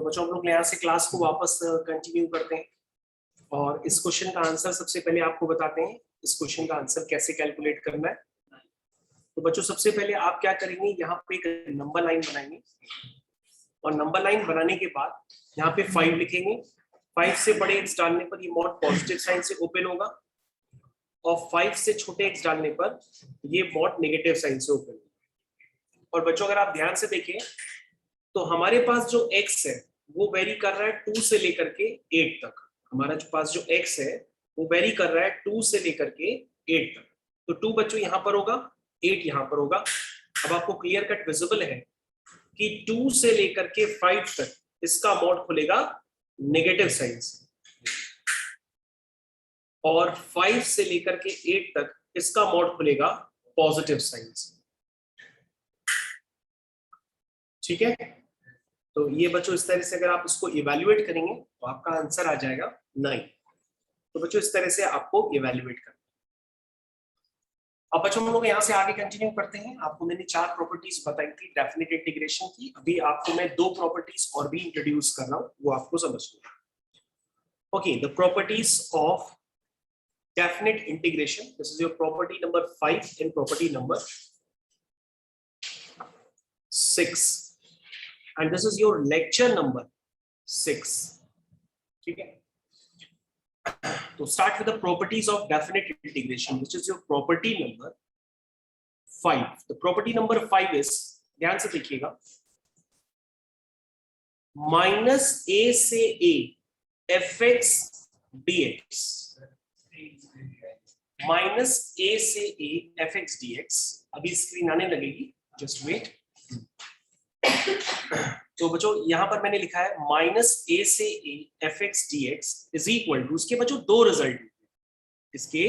तो बच्चों हम लोग यहाँ से क्लास को वापस कंटिन्यू करते हैं और इस क्वेश्चन का आंसर सबसे पहले आपको बताते हैं इस क्वेश्चन का आंसर कैसे कैलकुलेट करना है। तो बच्चों सबसे पहले आप क्या करेंगे, यहाँ पे एक नंबर लाइन बनाएंगे और नंबर लाइन बनाने के बाद यहाँ पे 5 लिखेंगे। 5 से बड़े x डालने पर ये मॉड पॉजिटिव साइन से ओपन होगा और 5 से छोटे x डालने पर ये मॉड नेगेटिव साइन से ओपन होगा। और बच्चों अगर आप ध्यान से देखें तो हमारे पास जो x है वो वेरी कर रहा है 2 से लेकर के 8 तक। हमारा जो पास जो x है वो वेरी कर रहा है 2 से लेकर के 8 तक। तो 2 बच्चों यहाँ पर होगा, 8 यहाँ पर होगा। अब आपको क्लियर कट विजिबल है कि 2 से लेकर के 5 तक इसका मॉड खुलेगा नेगेटिव साइन से और 5 से लेकर के 8 तक इसका मॉड खुलेगा पॉजिटिव साइन से। ठीक है, तो ये बच्चों इस तरह से अगर आप इसको इवैल्यूएट करेंगे तो आपका आंसर आ जाएगा 9। तो बच्चों इस तरह से आपको इवैल्यूएट करना। अब बच्चों हम लोग यहाँ से आगे कंटिन्यू करते हैं। आपको मैंने 4 प्रॉपर्टीज बताई थी डेफिनेट इंटीग्रेशन की। अभी आपको मैं 2 प्रॉपर्टीज और भी इंट्रोड्यूस कर रहा हूँ, वो आपको समझना है। Okay, the properties of definite integration, this is your property number 5 and property number 6 and this is your lecture number 6. ठीक है, तो start with the properties of definite integration, which is your property number 5. The property number 5 is, ध्यान से देखिएगा, minus a से a fx dx, minus a से a fx dx। अभी screen आने लगेगी, जस्ट वेट। तो बच्चों यहां पर मैंने लिखा है माइनस a से a fx dx is equal to, इसके बच्चों 2 रिजल्ट होते हैं, इसके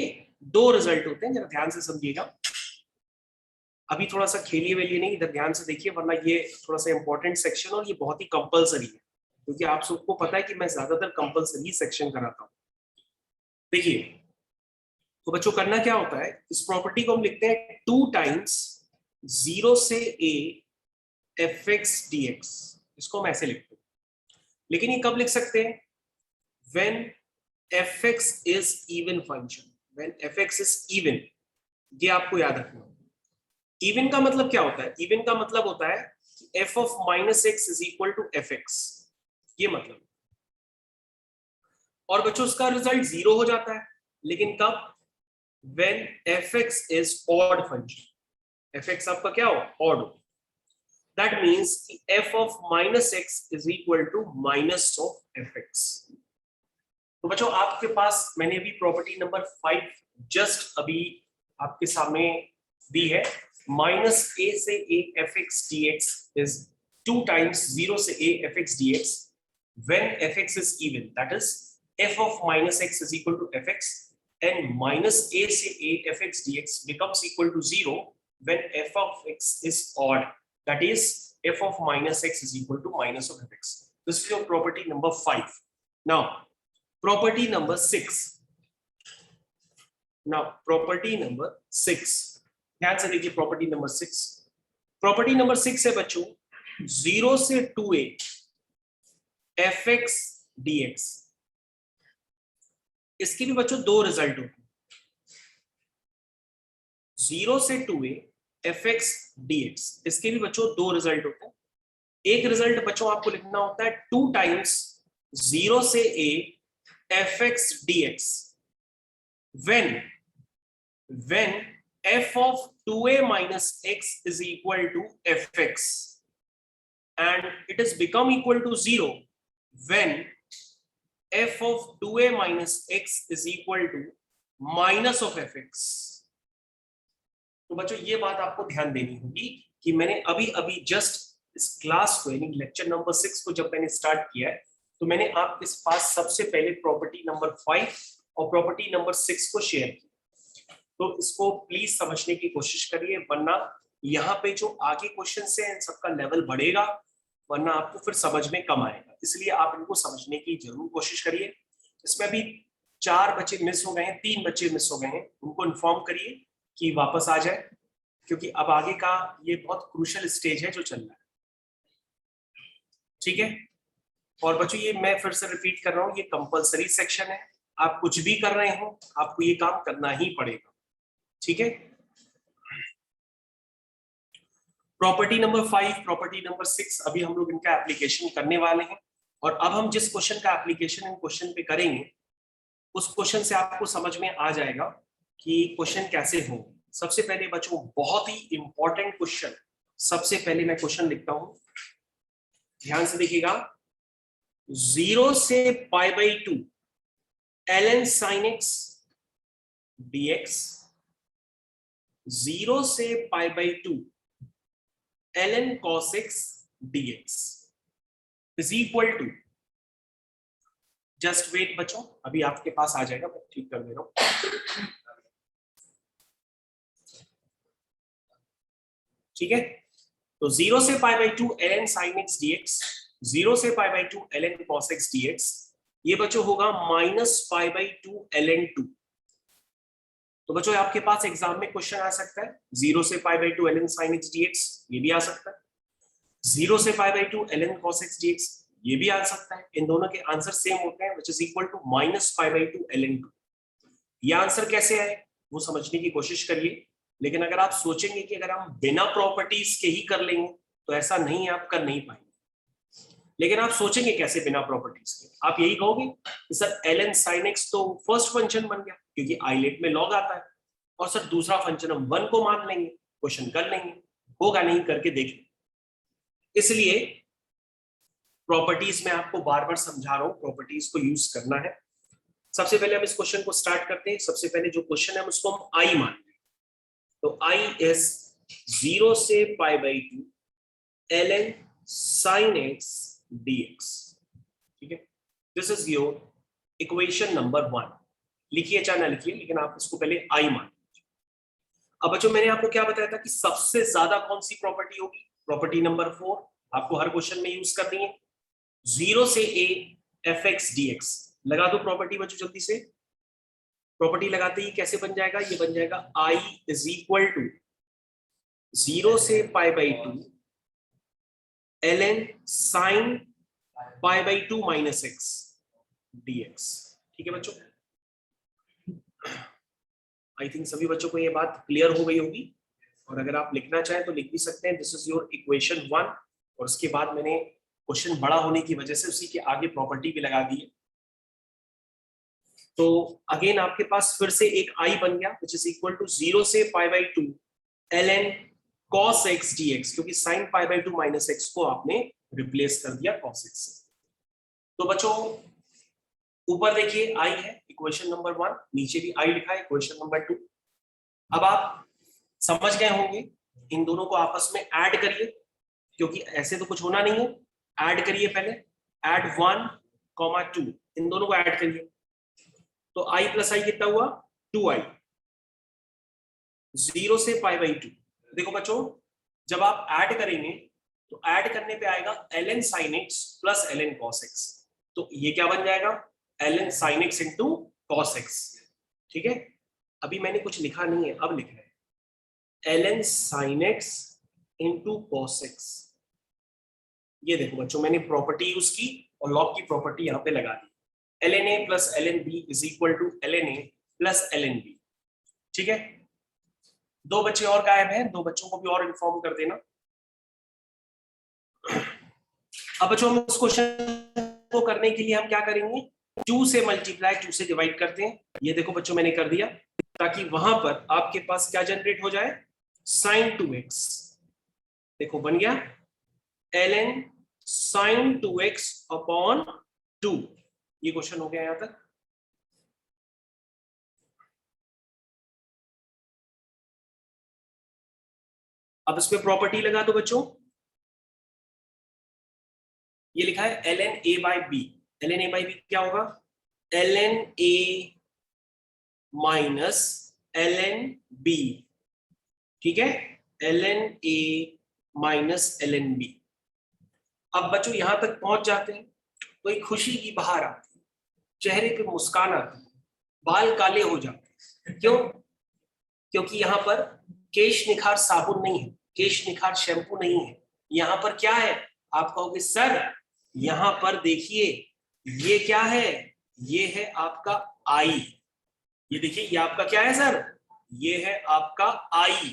2 रिजल्ट होते हैं, जरा ध्यान से समझिएगा। अभी थोड़ा सा खेलिए वेलिए नहीं, इधर ध्यान से देखिए, वरना ये थोड़ा सा इंपॉर्टेंट सेक्शन और ये बहुत ही कंपलसरी है, क्योंकि आप सबको पता है कि मैं ज्यादातर कंपलसरी सेक्शन कराता हूं। देखिए तो बच्चों करना क्या होता है, इस प्रॉपर्टी को हम लिखते हैं 2 टाइम्स 0 से a fx dx, इसको हम ऐसे लिखते हैं। लेकिन ये कब लिख सकते हैं, when fx is even function, when fx is even। ये आपको याद रखना। even का मतलब क्या होता है, even का मतलब होता है कि f of minus x is equal to fx, ये मतलब। और बच्चों उसका रिजल्ट 0 हो जाता है, लेकिन कब, when fx is odd function, fx आपका क्या हो, odd हो। That means f of minus x is equal to minus of fx। तो बच्चों आपके पास मैंने अभी प्रॉपर्टी नंबर 5 जस्ट अभी आपके सामने दी है, माइनस a से a fx dx is 2 times 0 से a fx dx when fx is even, that is f of minus x is equal to fx, and minus a से a fx dx becomes equal to 0 when f of x is odd, that is f of minus x is equal to minus of fx. This is your property number 5. Now property number 6. Now property number 6, ध्यान से देखिए property number 6। Property number 6 है बच्चों 0 से 2a fx dx, इसके भी बच्चों 2 result होते हैं, 0 से 2a fx dx, इसके भी बच्चों 2 रिजल्ट होते हैं। एक रिजल्ट बच्चों आपको लिखना होता है 2 टाइम्स 0 से a fx dx when f of 2a minus x is equal to fx, and it is become equal to 0 when f of 2a minus x is equal to minus of fx। तो बच्चों ये बात आपको ध्यान देनी होगी कि मैंने अभी जस्ट इस क्लास को यानी लेक्चर नंबर 6 को जब मैंने स्टार्ट किया है तो मैंने आपके पास सबसे पहले प्रॉपर्टी नंबर 5 और प्रॉपर्टी नंबर 6 को शेयर किया। तो इसको प्लीज समझने की कोशिश करिए, वरना यहाँ पे जो आगे क्वेश्चन है इन सबका लेवल बढ़ेगा, वरना आपको फिर समझ में कम आएगा। इसलिए आप इनको समझने की जरूर कोशिश करिए। इसमें अभी 4 बच्चे मिस हो गए हैं, 3 बच्चे मिस हो गए हैं, उनको इन्फॉर्म करिए कि वापस आ जाए, क्योंकि अब आगे का ये बहुत क्रूशियल स्टेज है जो चल रहा है। ठीक है, और बच्चों ये मैं फिर से रिपीट कर रहा हूँ, ये कंपलसरी सेक्शन है, आप कुछ भी कर रहे हो आपको ये काम करना ही पड़ेगा, ठीक है। प्रॉपर्टी नंबर 5, प्रॉपर्टी नंबर 6 अभी हम लोग इनका एप्लीकेशन करने वाले हैं। और अब हम जिस क्वेश्चन का एप्लीकेशन इन क्वेश्चन पे करेंगे उस क्वेश्चन से आपको समझ में आ जाएगा कि क्वेश्चन कैसे हो। सबसे पहले बच्चों बहुत ही इंपॉर्टेंट क्वेश्चन, सबसे पहले मैं क्वेश्चन लिखता हूं, ध्यान से देखिएगा। 0 से π/2 ln sin x dx, 0 से π/2 ln cos x dx is equal to, just wait बच्चों अभी आपके पास आ जाएगा, मैं ठीक कर दे रहा हूं, ठीक है। तो 0 से π/2 ln sin x dx, 0 से π/2 ln cos x dx, ये बच्चों होगा -π/2 ln 2। तो बच्चों आपके पास एग्जाम में क्वेश्चन आ सकता है 0 से π/2 ln sin x dx, ये भी आ सकता है, 0 से π/2 ln cos x dx, ये भी आ सकता है। इन दोनों के आंसर सेम होते हैं, which is equal to -π/2 ln 2। ये आंसर कैसे आए वो समझने की कोशिश करिए। लेकिन अगर आप सोचेंगे कि अगर हम बिना प्रॉपर्टीज के ही कर लेंगे तो ऐसा नहीं, आप कर नहीं पाएंगे। लेकिन आप सोचेंगे कैसे बिना प्रॉपर्टीज के, आप यही कहोगे कि सर ln sin x तो फर्स्ट फंक्शन बन गया क्योंकि आइलेट में लॉग आता है, और सर दूसरा फंक्शन हम 1 को मान लेंगे, क्वेश्चन कर लेंगे, होगा नहीं करके देखें। इसलिए प्रॉपर्टीज में आपको बार बार समझा रहा हूं, प्रॉपर्टीज को यूज करना है। सबसे पहले हम इस क्वेश्चन को स्टार्ट करते हैं। सबसे पहले जो क्वेश्चन है उसको हम आई मानते हैं, तो आई इज 0 से π/2 ln sin x dx, ठीक है। This is your equation number 1। लिखिए चाहे ना लिखिए, लेकिन आप इसको पहले आई मान। अब बच्चों मैंने आपको क्या बताया था कि सबसे ज्यादा कौन सी प्रॉपर्टी होगी, प्रॉपर्टी नंबर 4 आपको हर क्वेश्चन में यूज करनी है। 0 से a fx dx, लगा दो प्रॉपर्टी बच्चों जल्दी से। प्रॉपर्टी लगाते ही कैसे बन जाएगा, ये बन जाएगा i इज इक्वल टू 0 से π/2 ln sin π/2 minus x dx, ठीक है बच्चों। आई थिंक सभी बच्चों को ये बात क्लियर हो गई होगी, और अगर आप लिखना चाहें तो लिख भी सकते हैं। दिस इज योर इक्वेशन 1, और उसके बाद मैंने क्वेश्चन बड़ा होने की वजह से उसी के आगे प्रॉपर्टी भी लगा दी है। तो अगेन आपके पास फिर से एक आई बन गया विच इज इक्वल टू 0 से π/2 ln cos x dx, क्योंकि sin π/2 माइनस x को आपने रिप्लेस कर दिया cos x से। तो बच्चों ऊपर देखिए आई है इक्वेशन नंबर 1, नीचे भी आई लिखा है इक्वेशन नंबर 2। अब आप समझ गए होंगे, इन दोनों को आपस में ऐड करिए, क्योंकि ऐसे तो कुछ होना नहीं है। ऐड करिए पहले, ऐड 1, 2, इन दोनों को ऐड करिए। तो i प्लस आई कितना हुआ, 2i, 0 से π/2। देखो बच्चों जब आप ऐड करेंगे तो ऐड करने पे आएगा ln sin x plus ln cos x, तो ये क्या बन जाएगा ln sin x into cos x, ठीक है। अभी मैंने कुछ लिखा नहीं है, अब लिख रहे हैं ln sin x into cos x। ये देखो बच्चों मैंने प्रॉपर्टी यूज की और लॉग की प्रॉपर्टी यहाँ पे लगा दी, ln a plus ln b is equal to ln a plus ln b, ठीक है। दो बच्चे और गायब हैं, दो बच्चों को भी और इन्फॉर्म कर देना। अब बच्चों हम उस क्वेश्चन को करने के लिए हम क्या करेंगे, 2 से मल्टीप्लाई 2 से डिवाइड करते हैं। ये देखो बच्चों मैंने कर दिया, ताकि वहां पर आपके पास क्या जनरेट हो जाए, sin 2x। देखो बन गया ln sin 2x अपॉन 2, ये क्वेश्चन हो गया यहां तक। अब इसमें प्रॉपर्टी लगा दो बच्चों, ये लिखा है ln a by B. ln a by B क्या होगा, ln a minus ln b, ठीक है, ln a minus ln b। अब बच्चों यहां तक पहुंच जाते हैं तो एक खुशी की बहार आती है, चेहरे पे मुस्कान आती है, बाल काले हो जाते हैं। क्यों, क्योंकि यहाँ पर केश निखार साबुन नहीं है, केश निखार शैम्पू नहीं है, यहाँ पर क्या है, आप कहोगे सर यहां पर देखिए ये क्या है, ये है आपका आई, ये देखिए ये आपका क्या है सर, ये है आपका आई,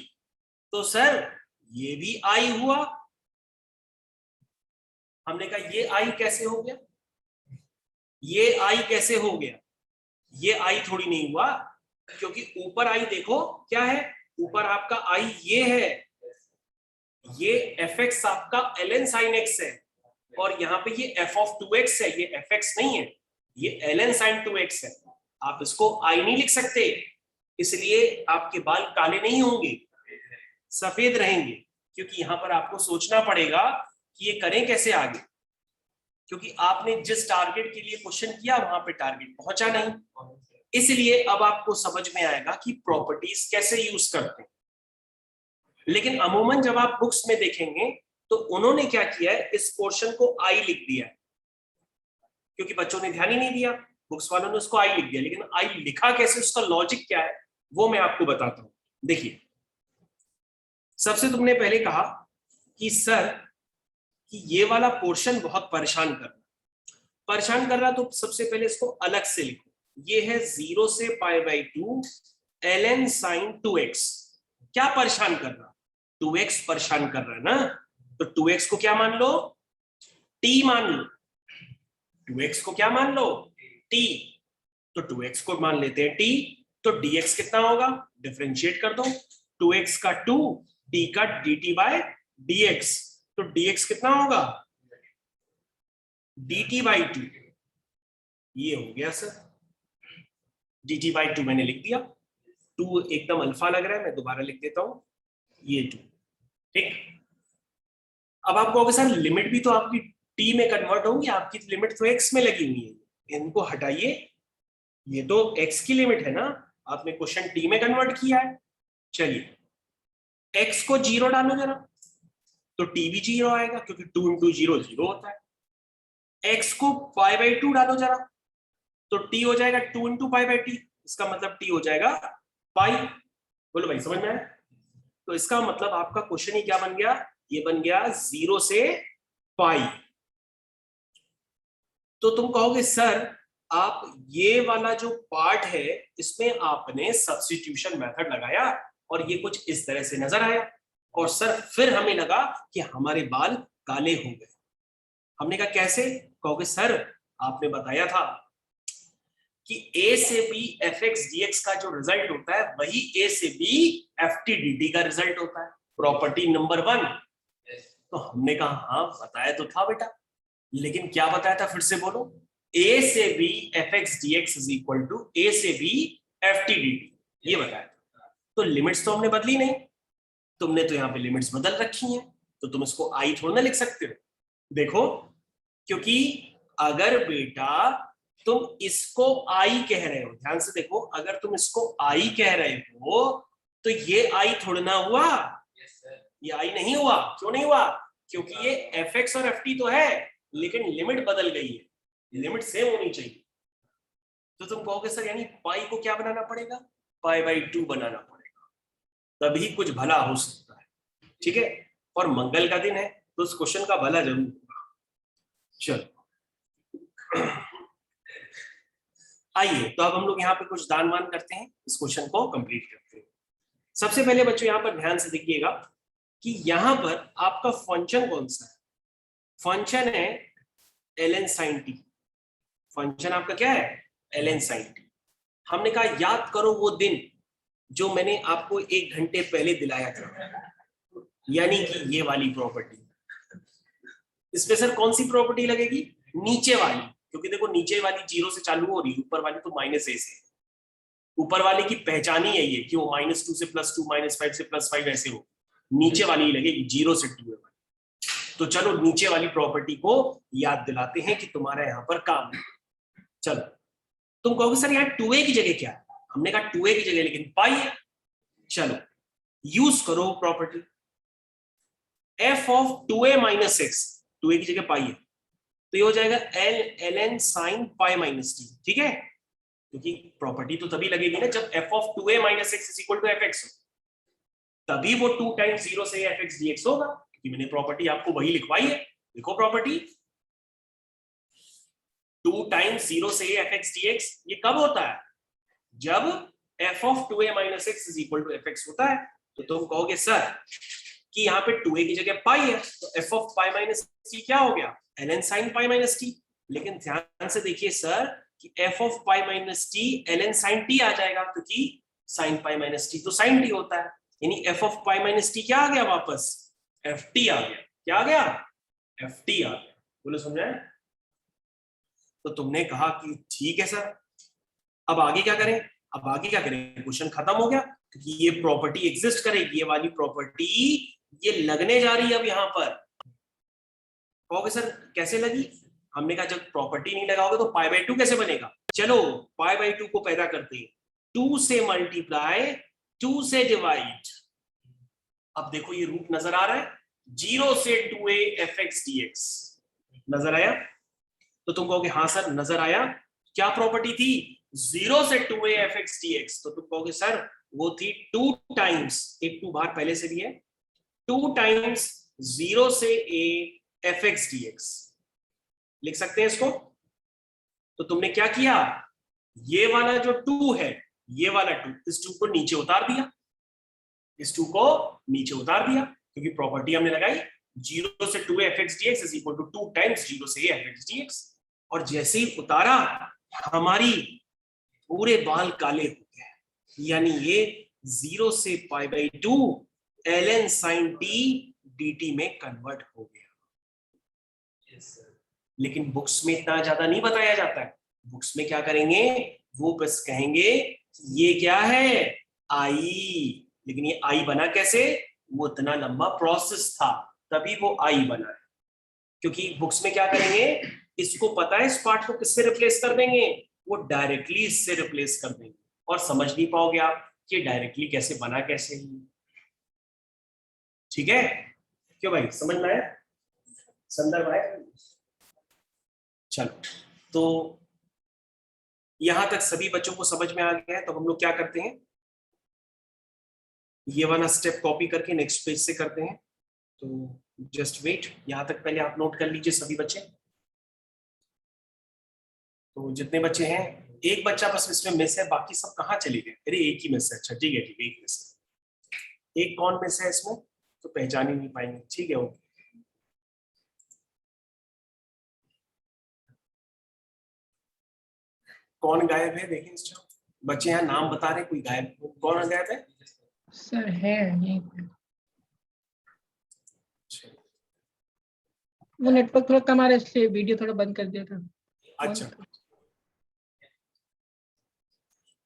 तो सर ये भी आई हुआ। हमने कहा ये आई कैसे हो गया, ये आई कैसे हो गया, ये आई थोड़ी नहीं हुआ, क्योंकि ऊपर आई देखो क्या है, ऊपर आपका आई ये है, ये एफ एक्स आपका ln sin x है, और यहाँ पे ये f of 2x है, ये fx नहीं है, ये ln sin 2x है। आप इसको i नहीं लिख सकते, इसलिए आपके बाल काले नहीं होंगे, सफेद रहेंगे, क्योंकि यहाँ पर आपको सोचना पड़ेगा कि ये करें कैसे आगे, क्योंकि आपने जिस टारगेट के लिए क्वेश्चन किया वहां पे टारगेट पहुंचा नहीं, इसलिए अब आपको समझ में आएगा कि प्रॉपर्टीज कैसे यूज करते हैं। लेकिन अमूमन जब आप बुक्स में देखेंगे तो उन्होंने क्या किया है, इस पोर्शन को आई लिख दिया है, क्योंकि बच्चों ने ध्यान ही नहीं दिया, बुक्स वालों ने उसको आई लिख दिया, लेकिन आई लिखा कैसे, उसका लॉजिक क्या है वो मैं आपको बताता हूं। देखिए सबसे तुमने पहले कहा कि सर कि ये वाला पोर्शन बहुत परेशान कर रहा, तो सबसे पहले इसको अलग से लिखो, ये है 0 से π/2 ln sin 2x। क्या परेशान कर रहा, 2x परेशान कर रहा है ना, तो 2x को क्या मान लो, t मान लो, 2x को क्या मान लो, t, तो 2x को मान लेते हैं t, तो dx कितना होगा, डिफरेंशिएट कर दो, 2x का 2, t का dt/dx, तो dx कितना होगा, dt/2, ये हो गया सर, dt/2 मैंने लिख दिया, 2 एकदम अल्फा लग रहा है, मैं दोबारा लिख देता हूं, ये 2, ठीक। अब आप कहोगे सर लिमिट भी तो आपकी t में कन्वर्ट होंगी, आपकी लिमिट तो x में लगी हुई है, इनको हटाइए, ये तो x की लिमिट है ना, आपने क्वेश्चन t में कन्वर्ट किया है। चलिए x को 0 डालो जरा, तो t भी 0 आएगा, क्योंकि 2 × 0 0 होता है। x को π/2 डालो जरा, तो t हो जाएगा 2 × π/t, इसका मतलब t हो जाएगा पाई। बोलो भाई समझ में आया, तो इसका मतलब आपका क्वेश्चन ही क्या बन गया, ये बन गया 0 से पाई। तो तुम कहोगे सर आप ये वाला जो पार्ट है इसमें आपने सब्स्टिट्यूशन मेथड लगाया और ये कुछ इस तरह से नजर आया, और सर फिर हमें लगा कि हमारे बाल काले हो गए। हमने कहा कैसे, कहोगे सर आपने बताया था कि a से b fx dx का जो रिजल्ट होता है वही a से b ft dt का रिजल्ट होता है, प्रॉपर्टी नंबर 1। तो हमने कहा हाँ बताया तो था बेटा, लेकिन क्या बताया था, फिर से बोलो, a से b fx dx is equal to a से b ft dt, ये बताया था। तो लिमिट्स तो हमने बदली नहीं, तुमने तो यहाँ पे लिमिट्स बदल रखी हैं, तो तुम इसको i थोड़ा ना लिख सकते हो। देखो क्योंकि अगर बेटा तुम इसको आई कह रहे हो, ध्यान से देखो, अगर तुम इसको आई कह रहे हो तो ये आई थोड़ा ना हुआ, ये आई नहीं हुआ, क्यों नहीं हुआ, क्योंकि ये fx और ft तो है, लेकिन लिमिट बदल गई है, लिमिट सेम होनी चाहिए। तो तुम कहोगे सर यानी पाई को क्या बनाना पड़ेगा, π/2 बनाना पड़ेगा, तभी कुछ भला हो सकता है, ठीक है। और मंगल का दिन है तो उस क्वेश्चन का भला जरूर होगा। चलो आइए, तो अब हम लोग यहाँ पे कुछ दान मान करते हैं, इस क्वेश्चन को कंप्लीट करते हैं। सबसे पहले बच्चों यहाँ पर ध्यान से देखिएगा कि यहाँ पर आपका फंक्शन कौन सा है, फंक्शन है ln sin t, फंक्शन आपका क्या है ln sin t। हमने कहा याद करो वो दिन जो मैंने आपको 1 घंटे पहले दिलाया था, यानी कि ये वाली प्रॉपर्टी, इसमें सर कौन सी प्रॉपर्टी लगेगी, नीचे वाली, क्योंकि देखो नीचे वाली 0 से चालू हो रही है, ऊपर वाली तो -a से, ऊपर वाले की पहचान ही यही है कि वो -2 से +2, -5 से +5 ऐसे हो, नीचे वाली ही लगेगी 0 से 2 वाली। तो चलो नीचे वाली प्रॉपर्टी को याद दिलाते हैं कि तुम्हारा यहाँ पर काम है। चलो तुम कहोगे सर यहाँ 2a की जगह क्या है, हमने कहा 2a की जगह लेकिन पाई है, चलो यूज करो property, f of 2a - x, 2a की जगह पाई है, तो ये हो जाएगा ln sin π-t, ठीक है, क्योंकि प्रॉपर्टी तो तभी लगेगी ना जब f of 2a - x is equal to fx हो, तभी वो 2 × 0 से fx dx होगा, क्योंकि मैंने प्रॉपर्टी आपको वही लिखवाई है। देखो प्रॉपर्टी 2 टाइम्स 0 से a f x dx, ये कब होता है? जब f of 2a minus x is equal to fx होता है। तो तुम कहोगे सर कि यहाँ पे 2a की जगह पाई है, तो f of pi minus t क्या हो गया? ln sin pi minus t। लेकिन ध्यान से देखिए सर कि f of pi minus t ln sin t आ जाएगा, क्योंकि sin pi minus t तो sin t होता है, यानी f of pi minus t क्या आ गया वापस? ft आ गया। क्या आ गया? ft आ गया। बोलो समझाए? तो तुमने कहा कि ठीक है सर, अब आगे क्या करें? अब आगे क्या करें? क्वेश्चन खत्म हो गया, क्योंकि ये प्रॉपर्टी एग्जिस्ट करेगी, ये वाली प्रॉपर्टी ये लगने जा रही है अब यहां पर। कहोगे सर कैसे लगी? हमने कहा जब प्रॉपर्टी नहीं लगाओगे तो पाई बाई 2 कैसे बनेगा? चलो पाई बाई 2 को पैदा करते हैं, 2 से मल्टीप्लाई 2 से डिवाइड। अब देखो ये रूट नजर आ रहा है, 0 से 2a fx dx नजर आया? तो तुम कहोगे हाँ सर नजर आया। क्या प्रॉपर्टी थी? 0 से 2a fx dx। तो तुम कहोगे सर वो थी 2 टाइम्स, एक 2 बार पहले से भी है, 2 टाइम्स 0 से a fx dx लिख सकते हैं इसको। तो तुमने क्या किया? ये वाला जो 2 है, ये वाला 2, इस 2 को नीचे उतार दिया, इस 2 को नीचे उतार दिया, क्योंकि प्रॉपर्टी हमने लगाई 0 से 2a fx dx is equal to 2 times 0 से a fx dx। और जैसे ही उतारा हमारी पूरे बाल काले हो गए, यानी ये 0 से pi by 2 ln sin t dt में कन्वर्ट हो गया। लेकिन बुक्स में इतना ज्यादा नहीं बताया जाता है। बुक्स में क्या करेंगे, वो बस कहेंगे ये क्या है? आई। लेकिन ये आई बना कैसे? वो इतना लंबा प्रोसेस था, तभी वो आई बना है। क्योंकि बुक्स में क्या करेंगे, इसको पता है इस पार्ट को किससे रिप्लेस कर देंगे, वो डायरेक्टली इससे रिप्लेस कर देंगे, और समझ नहीं पाओगे आप कि डायरेक्टली कैसे बना कैसे। ठीक है? क्यों भाई, समझ में आया? संदर्भ आया? चलो, तो यहां तक सभी बच्चों को समझ में आ गया है। तो हम लोग क्या करते हैं, ये वाला स्टेप कॉपी करके नेक्स्ट पेज से करते हैं। तो जस्ट वेट, यहां तक पहले आप नोट कर लीजिए सभी बच्चे। तो जितने बच्चे हैं, एक बच्चा बस इसमें मिस है, बाकी सब कहाँ चले गए? अरे एक ही मिस है। अच्छा ठीक है, ठीक है, एक मिस है। एक कौन मिस है इसमें? तो पहचान ही नहीं पाएंगे। ठीक है, ओके। कौन गायब है देखें इस बच्चे यहाँ नाम बता रहे, कोई गायब? कौन गायब है सर? है यहीं पे। वो नेटवर्क थोड़ा कम आ रहा है, इसलिए वीडियो थोड़ा बंद कर दिया था। अच्छा,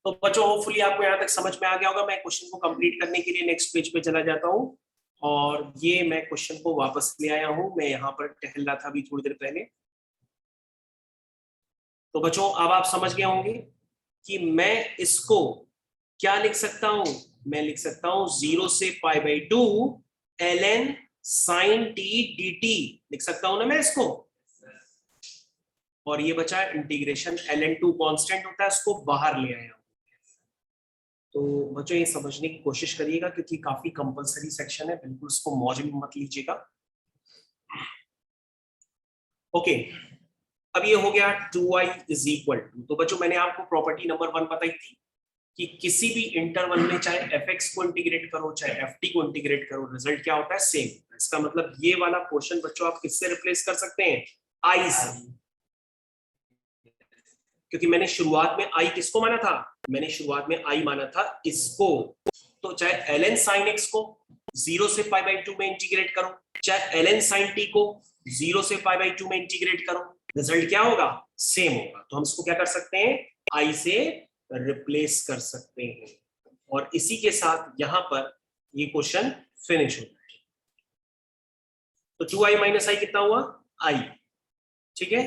तो बच्चों होपफुली आपको यहाँ तक समझ में आ गया होगा। मैं क्वेश्चन को कंप्लीट करने के लिए नेक्स्ट पेज पे चला जाता हूँ, और ये मैं क्वेश्चन को वापस ले आया हूँ। मैं यहाँ पर टहल रहा था अभी थोड़ी देर पहले। तो बच्चों अब आप समझ गए होंगे कि मैं इसको क्या लिख सकता हूँ। मैं लिख सकता हूँ 0 से pi by 2 ln sin t dt लिख सकता हूँ ना मैं इसको। और ये बचा इंटीग्रेशन ln2 कांस्टेंट होता है, उसको बाहर ले आया। तो बच्चों ये समझने की कोशिश करिएगा, क्योंकि काफी कंपलसरी सेक्शन है, बिल्कुल इसको मौज में मत लीजिएगा। ओके, अब ये हो गया 2i इज इक्वल टू। तो बच्चों मैंने आपको प्रॉपर्टी नंबर 1 बताई थी कि किसी भी इंटरवल में चाहे fx को इंटीग्रेट करो चाहे ft को इंटीग्रेट करो, रिजल्ट क्या होता है? सेम। इसका मतलब ये वाला क्वेश्चन बच्चों आप किससे रिप्लेस कर सकते हैं? i से। क्योंकि मैंने शुरुआत में i किसको माना था? मैंने शुरुआत में i माना था इसको। तो चाहे ln sin x को 0 से पाई बाई 2 में इंटीग्रेट करो, चाहे ln sin t को 0 से पाई बाई 2 में इंटीग्रेट करो, रिजल्ट क्या होगा? सेम होगा। तो हम इसको क्या कर सकते हैं? i से रिप्लेस कर सकते हैं। और इसी के साथ यहां पर ये क्वेश्चन फिनिश होता है। तो 2i माइनस आई कितना हुआ? i। ठीक है,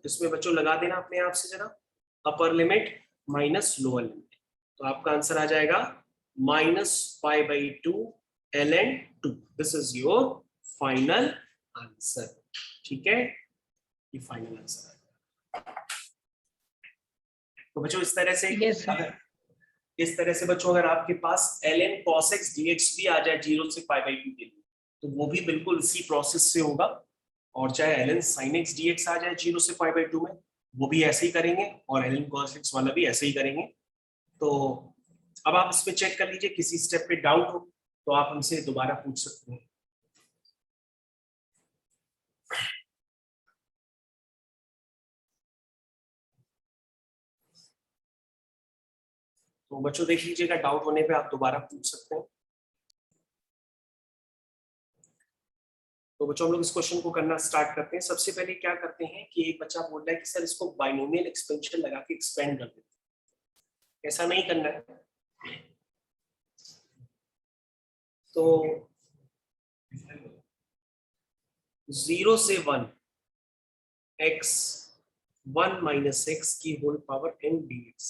इसमें बच्चों लगा देना अपने आप से जरा, upper limit minus lower limit. तो आपका आंसर आ जाएगा minus pi by 2 ln 2। This is your final answer. ठीक है, ये फाइनल आंसर है। तो बच्चों इस तरह से बच्चों अगर आपके पास ln cos x dx भी आ जाए 0 से पाई बाई 2 के लिए, तो वो भी बिल्कुल इसी प्रोसेस से होगा। और चाहे ln sin x dx आ जाए 0 से पाई बाई 2 में, वो भी ऐसे ही करेंगे और ln cos x वाला भी ऐसे ही करेंगे। तो अब आप इसमें चेक कर लीजिए, किसी स्टेप पे डाउट हो तो आप हमसे दोबारा पूछ सकते हैं। तो बच्चों देख लीजिएगा, डाउट होने पे आप दोबारा पूछ सकते हैं। तो बच्चों हम लोग इस क्वेश्चन को करना स्टार्ट करते हैं। सबसे पहले क्या करते हैं कि एक बच्चा बोल रहा है कि सर इसको बाइनोमियल एक्सपेंशन लगा के एक्सपेंड कर देते हैं। ऐसा नहीं करना है। तो 0 से 1 x 1 माइनस x की होल पावर n dx।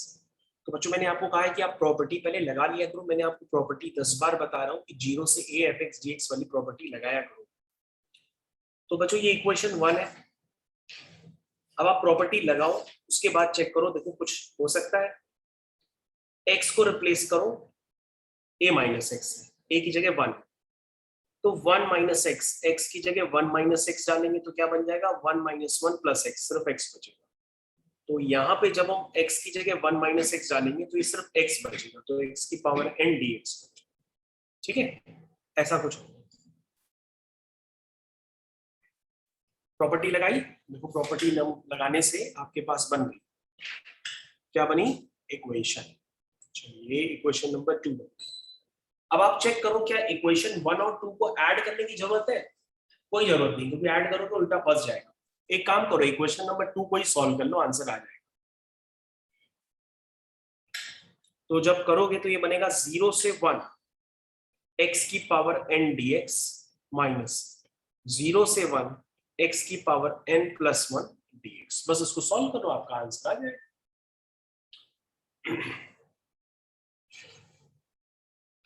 तो बच्चों मैंने आपको कहा है कि आप प्रॉपर्टी पहले लगा लिया करो। मैंने आपको प्रॉपर्टी 10 बार बता रहा हूँ कि 0 से a f(x) dx वाली प्रॉपर्टी लगाया करो। तो बच्चों ये इक्वेशन 1 है। अब आप प्रॉपर्टी लगाओ, उसके बाद चेक करो, देखो कुछ हो सकता है। x को रिप्लेस करो a माइनस एक्स, a की जगह 1, तो 1 माइनस एक्स, x की जगह 1 माइनस एक्स डालेंगे तो क्या बन जाएगा 1 माइनस 1 प्लस एक्स, सिर्फ x बचेगा। तो यहाँ पे जब हम x की जगह 1 माइनस एक्स डालेंगे तो ये सिर्फ x बचेगा, तो x की पावर n dx। ठीक है, ऐसा कुछ प्रॉपर्टी लगाई। देखो प्रॉपर्टी लगाने से आपके पास बन गई, क्या बनी, इक्वेशन। चलिए इक्वेशन नंबर 2। अब आप चेक करो क्या इक्वेशन 1 और 2 को ऐड करने की जरूरत है? कोई जरूरत नहीं, क्योंकि ऐड करो तो उल्टा फंस जाएगा। एक काम करो, इक्वेशन नंबर 2 को ही सॉल्व कर लो, आंसर आ जाएगा। तो जब करोगे तो ये बनेगा 0 से 1 x की पावर n dx माइनस 0 से 1 x की पावर n प्लस 1 dx। बस इसको सॉल्व करो, आपका आंसर आ जाएगा।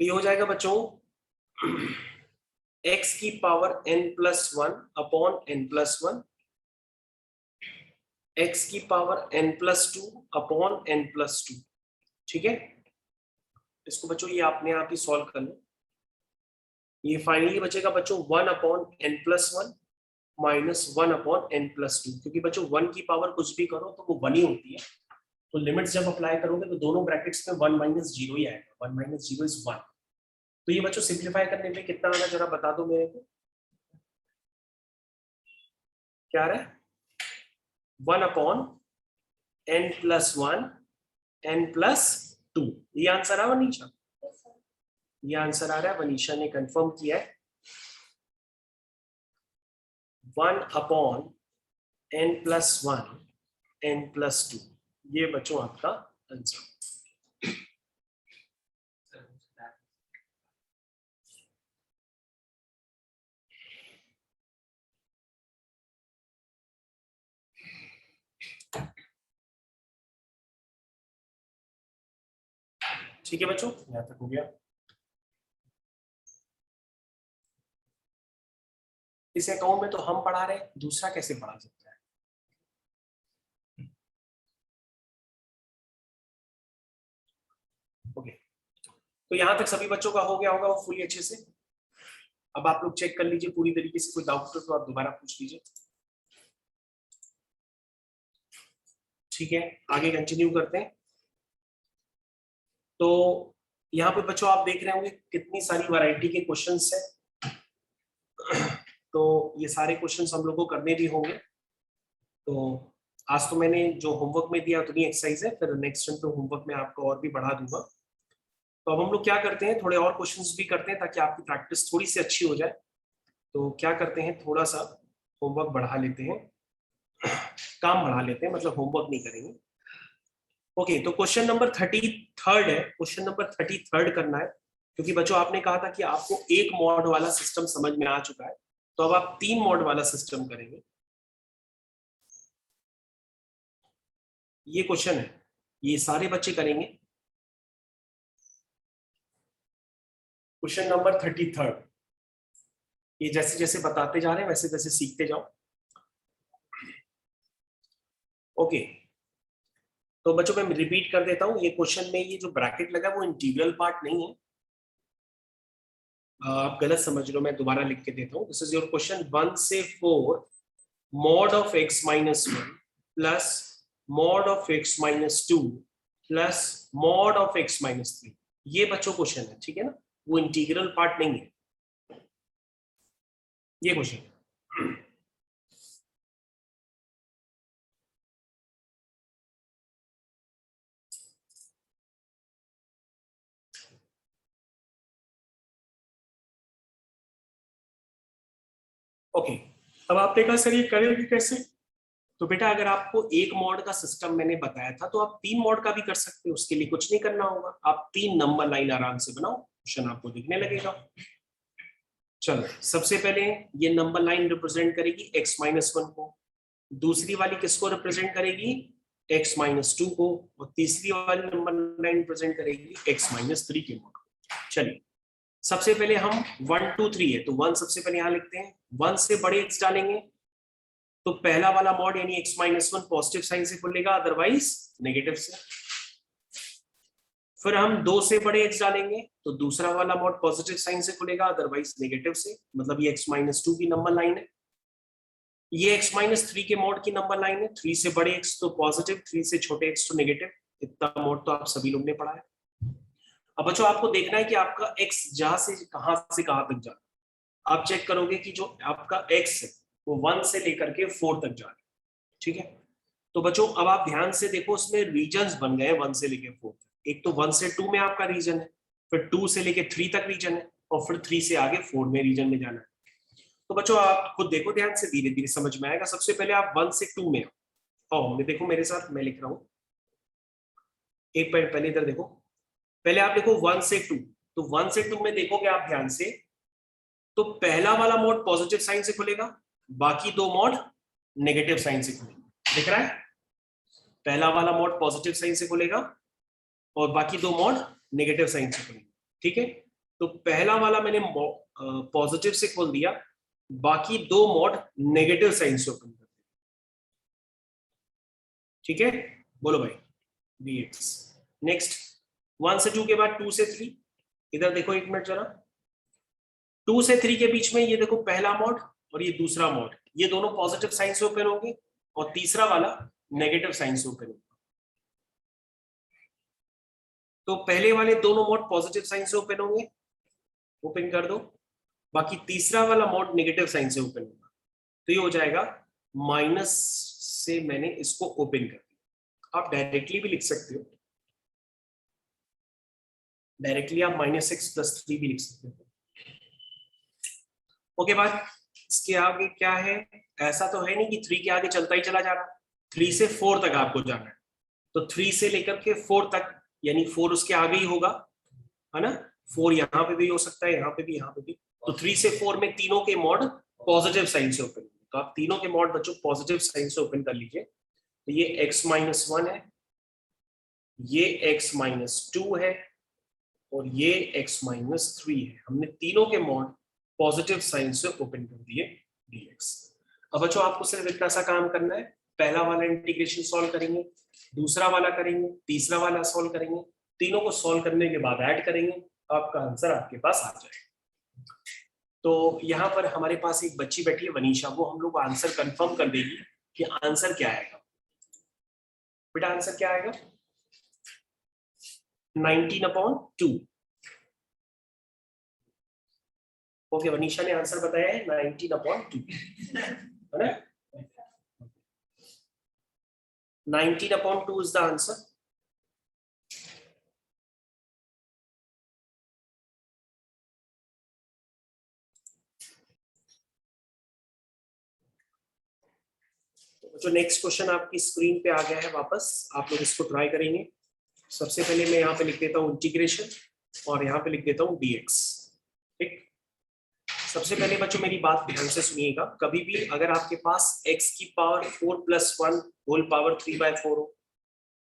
तो ये हो जाएगा बच्चों x की power n plus 1 upon n plus 1, x की power n plus 2 upon n plus 2। ठीक है, इसको बच्चों ये अपने आप ही सॉल्व कर लो। ये फाइनली बचेगा बच्चों 1 upon n plus 1 minus 1 upon n plus 2, क्योंकि बच्चों 1 की पावर कुछ भी करो तो वो 1 ही होती है। तो लिमिट्स जब अप्लाई करोगे तो दोनों ब्रैकेट्स में 1 माइनस 0 ही आएगा, 1 माइनस 0 इज 1। तो ये बच्चों सिंप्लीफाई करने में कितना आना जरा बता दो मेरे को, क्या आ रहा है? 1 upon n plus 1 n plus 2, ये आंसर आ वनीशा? ये आंसर आ रहा है, वनीशा ने कंफर्म किया है। 1 upon n plus 1 n plus 2, ये बच्चों आपका आंसर। ठीक है बच्चों, यहां तक हो गया। इस अकाउंट में तो हम पढ़ा रहे हैं, दूसरा कैसे पढ़ा सकता है? ओके, तो यहां तक सभी बच्चों का हो गया होगा वो फुली अच्छे से। अब आप लोग चेक कर लीजिए पूरी तरीके से, कोई डाउट तो आप दोबारा पूछ लीजिए। ठीक है, आगे कंटिन्यू करते हैं। तो यहाँ पे बच्चों आप देख रहे होंगे कितनी सारी वैरायटी के क्वेश्चंस हैं। तो ये सारे क्वेश्चंस हम लोग को करने भी होंगे। तो आज तो मैंने जो होमवर्क में दिया उतनी एक्सरसाइज है, फिर नेक्स्ट टाइम तो होमवर्क में आपको और भी बढ़ा दूंगा। तो अब हम लोग क्या करते हैं, थोड़े और क्वेश्चंस भी करते हैं ताकि आपकी प्रैक्टिस थोड़ी सी अच्छी हो जाए। तो क्या करते हैं, थोड़ा सा होमवर्क बढ़ा लेते हैं, काम बढ़ा लेते हैं, मतलब होमवर्क नहीं करेंगे। ओके, तो क्वेश्चन नंबर 33 है, क्वेश्चन नंबर 33 करना है, क्योंकि बच्चों आपने कहा था कि आपको एक मॉड वाला सिस्टम समझ में आ चुका है, तो अब आप 3 मॉड वाला सिस्टम करेंगे। ये क्वेश्चन है, ये सारे बच्चे करेंगे। क्वेश्चन नंबर 33, ये जैसे जैसे बताते जा रहे हैं वैसे वैसे सीखते जाओ। ओके, तो बच्चों मैं रिपीट कर देता हूं, ये क्वेश्चन में ये जो ब्रैकेट लगा वो इंटीग्रल पार्ट नहीं है, आप गलत समझ लो, मैं दोबारा लिख के देता हूँ। दिस इज योर क्वेश्चन 1 से 4 mod of x minus 1 plus mod of x minus 2 plus mod of x minus 3। ये बच्चों क्वेश्चन है, ठीक है ना, वो इंटीग्रल पार्ट नहीं है ये क्वेश्चन। ओके, अब आपने कहा सर ये करेंगे कैसे? तो बेटा अगर आपको एक मॉड का सिस्टम मैंने बताया था तो आप 3 मॉड का भी कर सकते हो, उसके लिए कुछ नहीं करना होगा, आप 3 नंबर लाइन आराम से बनाओ, क्वेश्चन आपको दिखने लगेगा। चलो सबसे पहले ये नंबर लाइन रिप्रेजेंट करेगी x माइनस 1 को, दूसरी वाली किसको रिप्रेजेंट करेगी x माइनस 2 को, और तीसरी वाली नंबर लाइन रिप्रेजेंट करेगी x माइनस 3 के मॉड को। चलिए सबसे पहले हम 1 2 3 है तो 1 सबसे पहले यहाँ लिखते हैं, 1 से बड़े x डालेंगे तो पहला वाला मॉड यानी x माइनस 1 पॉजिटिव साइन से खुलेगा, अदरवाइज नेगेटिव से। फिर हम 2 से बड़े x डालेंगे तो दूसरा वाला मॉड पॉजिटिव साइन से खुलेगा, अदरवाइज नेगेटिव से, मतलब ये x माइनस 2 की नंबर लाइन है। ये x माइनस 3 के मॉड की नंबर लाइन है, 3 से बड़े x तो पॉजिटिव, 3 से छोटे x तो नेगेटिव। इतना मॉड तो आप सभी लोग ने पढ़ा है। अब बच्चों आपको देखना है कि आपका x जहां से कहां तक जा रहा है। आप चेक करोगे कि जो आपका x है वो 1 से लेकर के 4 तक जा रहा है, ठीक है। तो बच्चों अब आप ध्यान से देखो, उसमें रीजन्स बन गए 1 से लेकर 4 तक। एक तो 1 से 2 में आपका रीजन है, फिर 2 से लेकर 3 तक रीजन है, और फिर 3 से आगे 4 में रीजन में जाना है। तो बच्चों आप खुद देखो ध्यान से, धीरे धीरे समझ में आएगा। सबसे पहले आप 1 से 2 में आओ, मैं देखो मेरे साथ, मैं लिख रहा हूँ एक पॉइंट पहले इधर देखो। पहले आप देखो 1 से 2, तो 1 से 2 में देखोगे आप ध्यान से, तो पहला वाला मोड पॉजिटिव साइन से खुलेगा, बाकी 2 मोड नेगेटिव साइन से खुलेगा। दिख रहा है, पहला वाला मोड पॉजिटिव साइन से खुलेगा और बाकी 2 मोड नेगेटिव साइन से खुलेगा, ठीक है। तो पहला वाला मैंने पॉजिटिव से खोल दिया, बाकी 2 मोड नेगेटिव साइन से ओपन कर दिया, ठीक है। बोलो भाई dx। नेक्स्ट 1 से 2 के बाद 2 से 3, इधर देखो एक मिनट जरा, 2 से 3 के बीच में ये देखो पहला मोड और ये दूसरा मोड, ये दोनों पॉजिटिव साइन से ओपन होंगे और तीसरा वाला नेगेटिव साइन से ओपन होगा। तो पहले वाले दोनों मोड पॉजिटिव साइन से ओपन होंगे, ओपन कर दो, बाकी तीसरा वाला मोड नेगेटिव साइन से ओपन होगा। तो ये हो जाएगा माइनस से मैंने इसको ओपन कर दिया। आप डायरेक्टली भी लिख सकते हो, डायरेक्टली आप -6 + 3 भी लिख सकते हो। ओके बात, इसके आगे क्या है? ऐसा तो है नहीं कि 3 के आगे चलता ही चला जा रहा, 3 से 4 तक आपको जाना है। तो 3 से लेकर के 4 तक, यानी 4 उसके आगे ही होगा, है ना। 4 यहाँ पे भी हो सकता है, यहाँ पे भी, यहाँ पे भी। तो 3 से 4 में तीनों के मॉड पॉजिटिव साइन से ओपन, तो आप तीनों के मॉड बच्चों पॉजिटिव साइन से ओपन कर लीजिए। तो ये x माइनस 1 है, ये x माइनस 2 है, और ये x माइनस 3 है। हमने तीनों के मॉड पॉजिटिव साइन से ओपन कर दिए dx। अब बच्चों आपको सिर्फ इतना सा काम करना है, पहला वाला इंटीग्रेशन सॉल्व करेंगे, दूसरा वाला करेंगे, तीसरा वाला सॉल्व करेंगे, तीनों को सॉल्व करने के बाद ऐड करेंगे, आपका आंसर आपके पास आ जाएगा। तो यहाँ पर हमारे पास एक बच्ची बैठी है वनीशा, वो हम लोग आंसर कंफर्म कर देगी कि आंसर क्या आएगा। बेटा आंसर क्या आएगा? 19/2। ओके, वनीशा ने आंसर बताया है 19/2, है ना। 19/2 इज द आंसर। जो नेक्स्ट क्वेश्चन आपकी स्क्रीन पे आ गया है वापस, आप लोग इसको ट्राई करेंगे। सबसे पहले मैं यहाँ पे लिख देता हूँ इंटीग्रेशन, और यहाँ पे लिख देता हूँ dx। ठीक, सबसे पहले बच्चों मेरी बात ध्यान से सुनिएगा, कभी भी अगर आपके पास x की पावर 4 + 1 होल पावर 3/4 हो,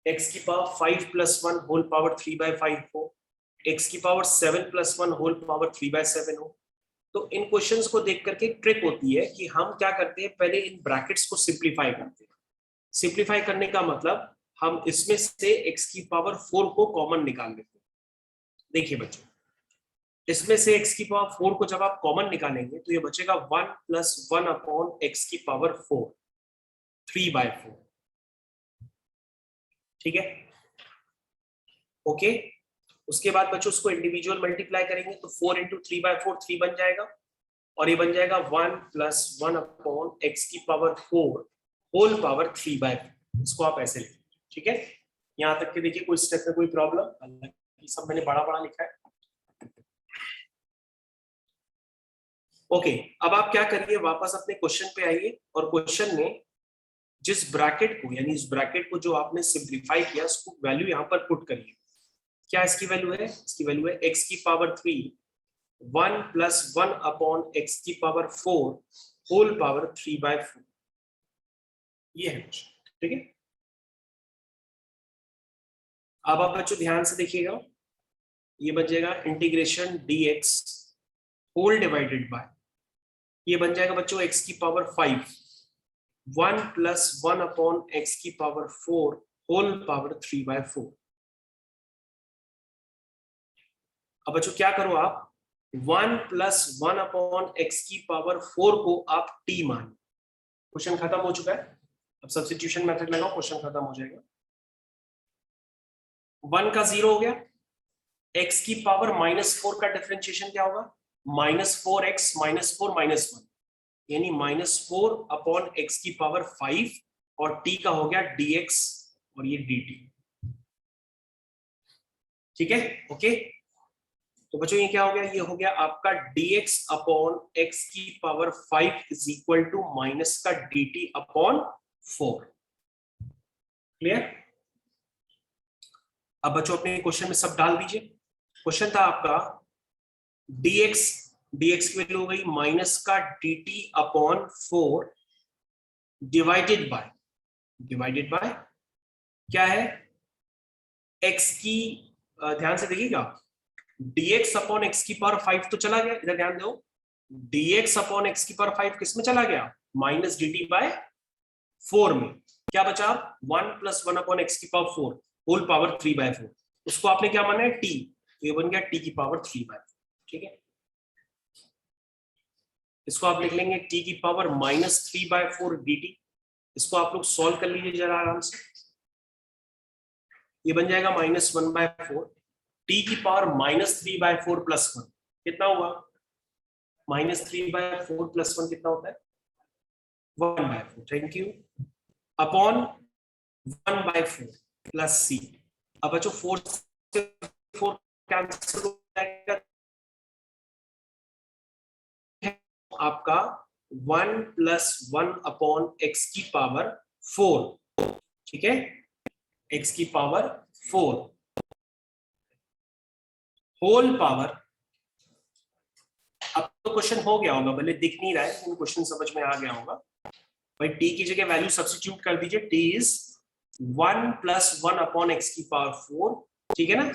x की पावर 5 + 1 होल पावर 3/5 हो, x की पावर 7 + 1 होल पावर 3/7 हो, तो इन क्वेश्चंस को देख करके ट्रिक होती है कि हम क्या करते हैं, पहले इन ब्रैकेट्स को सिंप्लीफाई करते हैं। सिंप्लीफाई करने का मतलब हम इसमें से x की पावर 4 को कॉमन निकाल लेते हैं। देखिए बच्चों, इसमें से x की पावर 4 को जब आप कॉमन निकालेंगे तो ये बचेगा 1 + 1/x की पावर 4, 3/4। ठीक है, ओके। उसके बाद बच्चों उसको इंडिविजुअल मल्टीप्लाई करेंगे तो 4 इंटू 3/4 3 बन जाएगा, और ये बन जाएगा 1 + 1 अपॉन एक्स की पावर 4 होल पावर 3/4। इसको आप ऐसे लिखिए, ठीक है। यहाँ तक के देखिए कोई स्टेप में कोई प्रॉब्लम, हालांकि सब मैंने बड़ा बड़ा लिखा है। ओके, अब आप क्या करिए, वापस अपने क्वेश्चन पे आइए और क्वेश्चन में जिस ब्रैकेट को, यानी इस ब्रैकेट को जो आपने सिंप्लीफाई किया उसको वैल्यू यहाँ पर पुट करिए। क्या इसकी वैल्यू है? इसकी वैल्यू है x की पावर 3 1 + 1 अपॉन x की पावर 4 होल पावर 3/4। ये है, ठीक है। अब आप बच्चों ध्यान से देखिएगा, ये बन जाएगा integration dx whole divided by, ये बन जाएगा बच्चों x की पावर 5 1 + 1 अपॉन x की पावर 4 होल पावर 3/4। अब बच्चों क्या करो आप, 1 + 1 अपॉन x की पावर 4 को आप t मान, क्वेश्चन खत्म हो चुका है। अब सब्स्टिट्यूशन मेथड लगाओ, क्वेश्चन खत्म हो जाएगा। 1 का 0 हो गया, x की पावर -4 का डिफरेंशिएशन क्या होगा, -4x -4 -1, यानी -4 अपॉन x की पावर 5, और t का हो गया dx और ये dt, ठीक है, ओके। तो बच्चों ये क्या हो गया, ये हो गया आपका dx अपॉन x की पावर 5 = माइनस का dt अपॉन 4। क्लियर? अब बच्चों अपने क्वेश्चन में सब डाल दीजिए। क्वेश्चन था आपका dx की वैल्यू हो गई माइनस का dt अपॉन 4 डिवाइडेड बाय क्या है, x की, ध्यान से देखिएगा, dx अपॉन x की पावर 5 तो चला गया, इधर ध्यान दो, dx अपॉन x की पावर 5 किस में चला गया, माइनस dt/4 में। क्या बचा, 1 + 1 अपॉन x की पावर 4 होल पावर 3/4, उसको आपने क्या माना है, t, तो ये बन गया t की पावर 3/4, ठीक है। इसको आप लिख लेंगे t की पावर -3/4 dt। इसको आप लोग सॉल्व कर लीजिए जरा आराम से, ये बन जाएगा -1/4, t की पावर -3/4 + 1 कितना हुआ, -3/4 + 1 कितना होता है, 1/4, thank you, upon 1/4 plus c। अब बच्चों 4 से 4 कैंसिल हो जाएगा, आपका 1 + 1 अपॉन x की पावर 4, ठीक है, x की पावर 4 होल पावर। अब तो क्वेश्चन हो गया होगा, भले दिख नहीं रहा है लेकिन क्वेश्चन समझ में आ गया होगा। भाई t की जगह वैल्यू सब्स्टिट्यूट कर दीजिए, t इज 1 + 1 अपॉन x की पावर 4, ठीक है ना,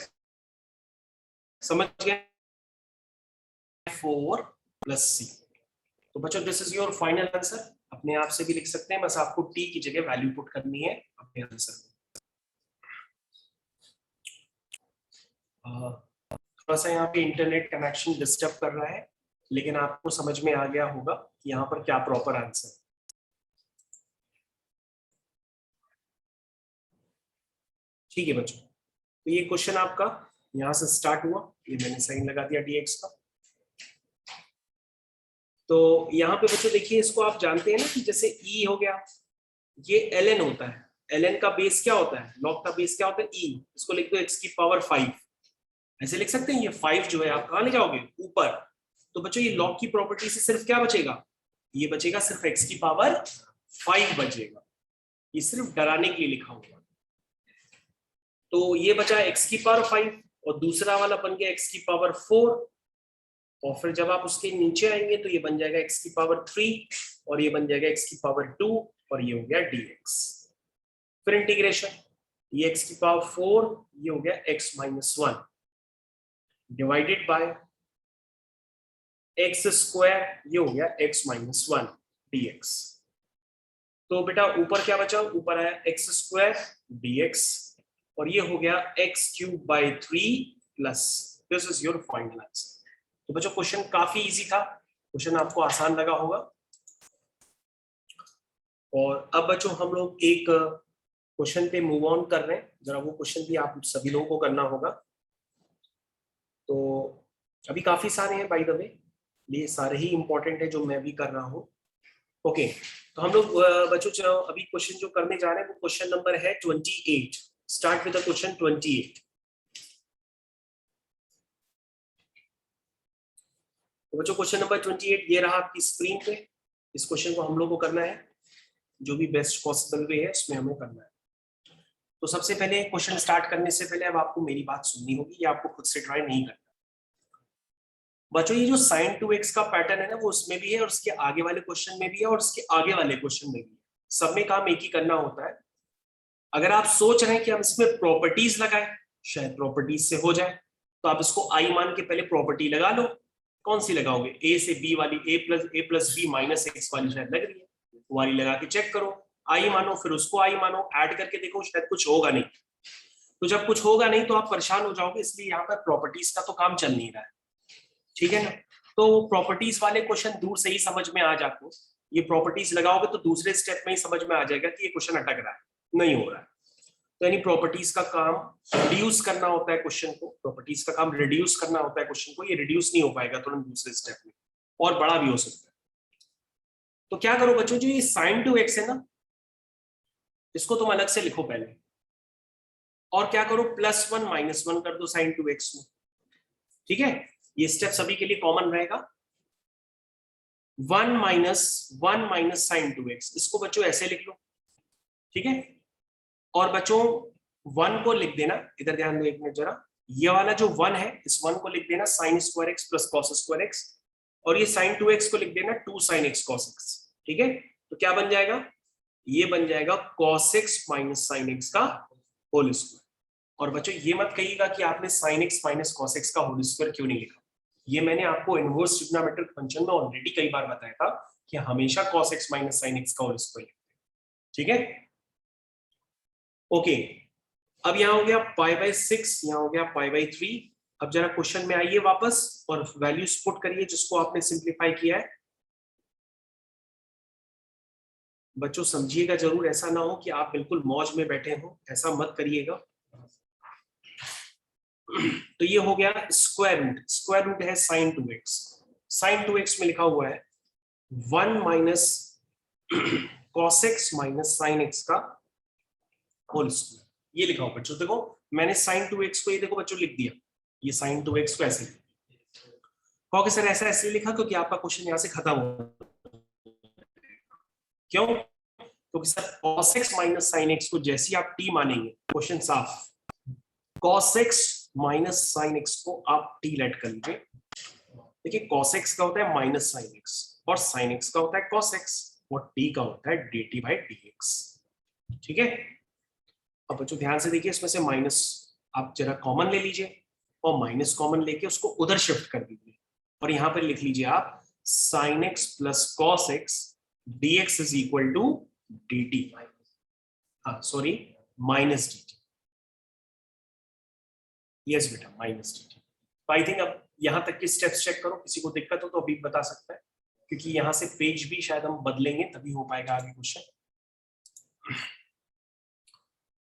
समझ गए, 4 + c। तो बच्चों this is your final answer, अपने आप से भी लिख सकते हैं, बस आपको t की जगह वैल्यू पुट करनी है अपने आंसर में। थोड़ा सा यहाँ पे इंटरनेट कनेक्शन डिस्टर्ब कर रहा है, लेकिन आपको समझ में आ गया होगा कि यहाँ पर क्या प्रॉपर आंसर है। ठीक है बच्चों, तो ये क्वेश्चन आपका यहाँ से स्टार्ट हुआ, ये मैंने साइन लगा दिया dx का। तो यहाँ पे बच्चों देखिए, इसको आप जानते हैं ना कि जैसे e हो गया, ये ln होता है, ln का बेस क्या होता है, log का बेस क्या होता है e, इसको लिख दो x की पावर 5, ऐसे लिख सकते हैं। ये 5 जो है आप कहाँ ले जाओगे, ऊपर, तो बच्चों ये log की प्रॉपर्टी से सिर्फ क्या बचेगा, ये बचेगा सिर्फ x की पावर 5 बचेगा, ये सिर्फ डराने के लिए लिखा हुआ। तो ये बचा x की पावर 5 और दूसरा वाला बन गया x की पावर 4, और फिर जब आप उसके नीचे आएंगे तो ये बन जाएगा x की पावर 3 और ये बन जाएगा x की पावर 2 और ये हो गया dx। फिर इंटीग्रेशन, ये x की पावर 4, ये हो गया x - 1 डिवाइडेड बाय x², ये हो गया x - 1 dx। तो बेटा ऊपर क्या बचा, ऊपर आया x² dx और ये हो गया x³ 3 plus, this is your final answer. तो बच्चों क्वेश्चन काफी इजी था, क्वेश्चन आपको आसान लगा होगा। और अब बच्चों हम लोग एक क्वेश्चन पे मूव ऑन कर रहे हैं, जरा वो क्वेश्चन भी आप सभी लोगों को करना होगा। तो अभी काफी सारे हैं बाय द वे, ये सारे ही इंपॉर्टेंट है जो मैं भी कर रहा हूँ। ओके, तो हम लोग बच्चों चलो अभी क्वेश्चन जो करने जा रहे हैं वो क्वेश्चन नंबर है 28। Start with the question 28। तो बच्चों क्वेश्चन नंबर 28 ये रहा आपकी स्क्रीन पे। इस क्वेश्चन को हम लोग को करना है, जो भी बेस्ट पॉसिबल वे है उसमें हमें करना है। तो सबसे पहले क्वेश्चन स्टार्ट करने से पहले अब आपको मेरी बात सुननी होगी, ये आपको खुद से ट्राई नहीं करना। बच्चों ये जो sin 2x का पैटर्न है ना वो उसमें भी है और उसके आगे वाले क्वेश्चन में भी है और उसके आगे वाले क्वेश्चन में भी है। सब में काम एक ही करना होता है। अगर आप सोच रहे हैं कि हम इसमें प्रॉपर्टीज लगाएं, शायद प्रॉपर्टीज से हो जाए, तो आप इसको आई मान के पहले प्रॉपर्टी लगा लो। कौन सी लगाओगे? ए से बी वाली, ए प्लस बी माइनस एक्स वाली शायद लग रही है, वो वाली लगा के चेक करो। आई मानो, फिर उसको आई मानो, ऐड करके देखो, शायद कुछ होगा नहीं। तो जब कुछ होगा नहीं तो आप परेशान हो जाओगे, इसलिए यहाँ पर प्रॉपर्टीज का तो काम चल नहीं रहा है, ठीक है ना। तो प्रॉपर्टीज वाले क्वेश्चन दूर से ही समझ में आ जाते हैं। ये प्रॉपर्टीज लगाओगे तो दूसरे स्टेप में ही समझ में आ जाएगा कि ये क्वेश्चन अटक रहा है, नहीं हो रहा है। तो यानी प्रॉपर्टीज का काम रिड्यूस करना होता है क्वेश्चन को, प्रॉपर्टीज का काम रिड्यूस करना होता है क्वेश्चन को। ये रिड्यूस नहीं हो पाएगा तुरंत दूसरे स्टेप में, और बड़ा भी हो सकता है। तो क्या करो बच्चों, जो ये sin 2x है ना, इसको तुम अलग से लिखो पहले, और क्या करो +1 -1 कर दो sin 2x में, ठीक है। ये स्टेप सभी के लिए कॉमन रहेगा। 1 माइनस sin 2x, इसको बच्चों ऐसे लिख लो, ठीक है। और बच्चों 1 को लिख देना, इधर ध्यान दो एक मिनट जरा, ये वाला जो 1 है इस 1 को लिख देना sin² x + cos² x, और ये sin 2x को लिख देना 2 sin x cos x, ठीक है। तो क्या बन जाएगा? ये बन जाएगा cos x - sin x का होल स्क्वायर। और बच्चों ये मत कहिएगा कि आपने sin x - cos x का होल स्क्वायर क्यों नहीं लिखा। ये मैंने आपको इनवर्स ट्रिग्नोमेट्रिक फंक्शन में ऑलरेडी कई बार बताया था कि हमेशा cos x - sin x का होल स्क्वायर लिखते हैं, ठीक है। ओके, अब यहाँ हो गया π/6, यहाँ हो गया π/3। अब जरा क्वेश्चन में आइए वापस और वैल्यूज पुट करिए जिसको आपने सिंप्लीफाई किया है। बच्चों समझिएगा जरूर, ऐसा ना हो कि आप बिल्कुल मौज में बैठे हो, ऐसा मत करिएगा। तो ये हो गया स्क्वायर रूट है sin 2x। sin 2x में लिखा हुआ है 1 minus cos x - sin x का होल स्क्वायर, ये लिखा हुआ बच्चों। देखो मैंने sin 2x को ये देखो बच्चों लिख दिया, ये sin 2x को ऐसे कहोगे सर ऐसा ऐसे लिखा क्योंकि आपका क्वेश्चन यहाँ से खत्म हो। क्यों? क्योंकि sir cos x - sin x को जैसे आप t मानेंगे, क्वेश्चन साफ, cos x - sin x को आप t लेट कर लीजिए। देखिए cos x का होता है माइनस sin x और sin x का होता है cos x और t का होता है dt/dx, ठीक है। अब बच्चों ध्यान से देखिए, इसमें से माइनस आप जरा कॉमन ले लीजिए और माइनस कॉमन लेके उसको उधर शिफ्ट कर दीजिए, और यहां पर लिख लीजिए आप sin x + cos x dx = dt, हाँ सॉरी माइनस dt, यस बेटा माइनस dt। आई थिंक अब यहां तक के स्टेप्स चेक करो, किसी को दिक्कत हो तो अभी बता सकता है, क्योंकि यहां से पेज भी शायद हम बदलेंगे तभी हो पाएगा आगे क्वेश्चन।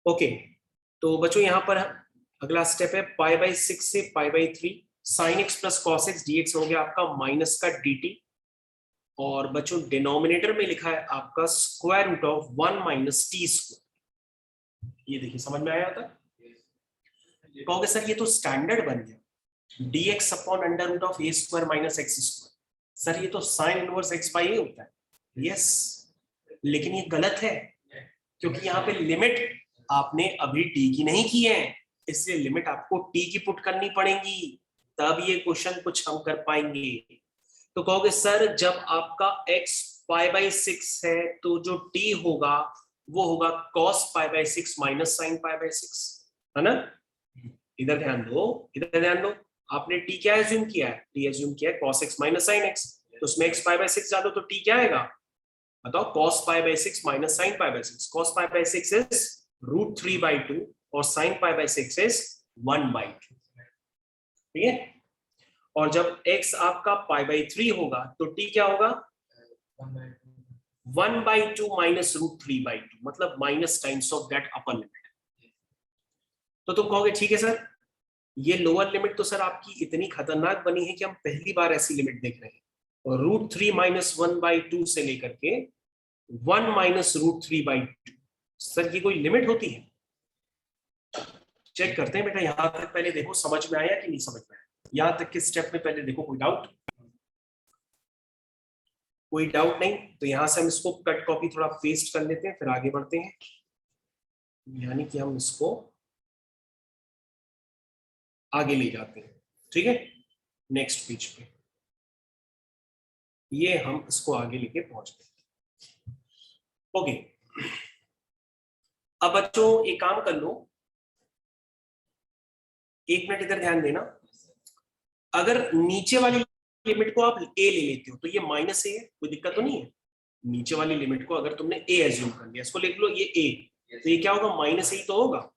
ओके, तो बच्चों यहां पर अगला स्टेप है π/6 से π/3, sin x + cos x dx हो गया आपका माइनस का dt, और बच्चों डिनोमिनेटर में लिखा है आपका √1 - t²। ये देखिए समझ में आया था? कहोगे सर ये तो स्टैंडर्ड बन गया, dx/√a² - x²। सर ये तो sin इनवर्स x/a होता है। यस, लेकिन ये गलत है, क्योंकि यहाँ पे लिमिट आपने अभी t की नहीं की है, इसलिए लिमिट आपको t की पुट करनी पड़ेगी, तब ये क्वेश्चन कुछ हम कर पाएंगे। तो कहोगे सर जब आपका x π/6 है तो जो t होगा वो होगा cos π/6 - sin π/6, है ना। इधर ध्यान दो, इधर ध्यान दो, आपने t क्या एज्यूम किया है? t एज्यूम किया है cos x - sin x, तो उसमें x π/6 डालो तो t क्या आएगा बताओ? cos π/6 - sin π/6। cos π/6 is √3/2 और sin π/6 is 1/2, ठीक है। और जब x आपका π/3 होगा तो t क्या होगा? 1/2 माइनस √3/2, मतलब minus times of that upper limit. तो तुम कहोगे ठीक है सर, ये लोअर लिमिट तो सर आपकी इतनी खतरनाक बनी है कि हम पहली बार ऐसी लिमिट देख रहे हैं, और √3 माइनस 1/2 से लेकर के 1 माइनस √3/2, सर ये कोई लिमिट होती है? चेक करते हैं बेटा, यहां तक पहले देखो समझ में आया कि नहीं समझ में आया, यहां तक के स्टेप में पहले देखो। कोई डाउट? कोई डाउट नहीं, तो यहां से हम इसको कट कॉपी थोड़ा पेस्ट कर लेते हैं, फिर आगे बढ़ते हैं। यानी कि हम इसको आगे ले जाते हैं, ठीक है, नेक्स्ट पेज पे ये हम इसको आगे लेके पहुंचते हैं। ओके, अब बच्चों एक काम कर लो, 1 मिनट इधर ध्यान देना। अगर नीचे वाली लिमिट को आप ए ले लेते हो तो ये माइनस ए है, कोई दिक्कत तो नहीं है। नीचे वाली लिमिट को अगर तुमने ए एज्यूम कर लिया, इसको लिख लो ये ए, तो ये क्या होगा, माइनस ए तो होगा।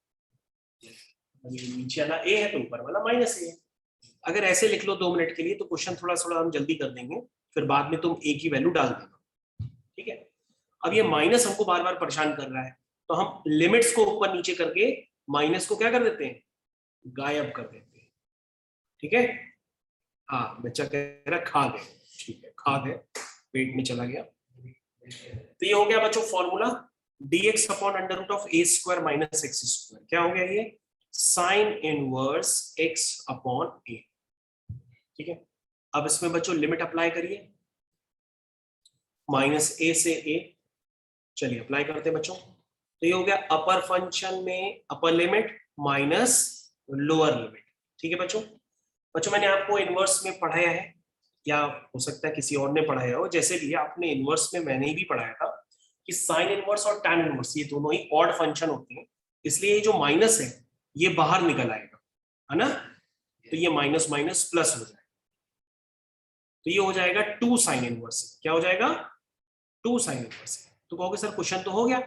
नीचे वाला ए है तो ऊपर वाला माइनस ए है। अगर ऐसे लिख लो 2 मिनट के लिए तो क्वेश्चन थोड़ा थोड़ा हम जल्दी कर देंगे, फिर बाद में तुम ए की वैल्यू डाल देना, ठीक है। अब ये माइनस हमको बार बार परेशान कर रहा है, तो हम लिमिट्स को ऊपर नीचे करके माइनस को क्या कर देते हैं, गायब कर देते हैं, ठीक है। हाँ, बच्चा कह रहा खा गए, ठीक है, खा गए, पेट में चला गया। तो ये हो गया बच्चों formula, dx upon under root of a square minus X square, क्या हो गया ये, sine inverse x upon a, ठीक है। अब इसमें बच्चों लिमिट अप्लाई करिए, माइनस a से a, चलिए अप्लाई करते हैं बच्चों। तो ये हो गया अपर फंक्शन में upper limit minus lower limit, ठीक है बच्चों। बच्चों मैंने आपको इनवर्स में पढ़ाया है, या हो सकता है किसी और ने पढ़ाया हो, जैसे भी आपने इनवर्स में मैंने भी पढ़ाया था कि साइन इनवर्स और टैन इनवर्स ये दोनों ही ऑड फंक्शन होते हैं, इसलिए ये जो माइनस है ये बाहर निकल आएगा, है ना। तो ये माइनस माइनस प्लस हो जाएगा, तो ये हो जाएगा 2 साइन इनवर्स, क्या हो जाएगा, 2 साइन इनवर्स। तो कहोगे सर क्वेश्चन तो हो गया,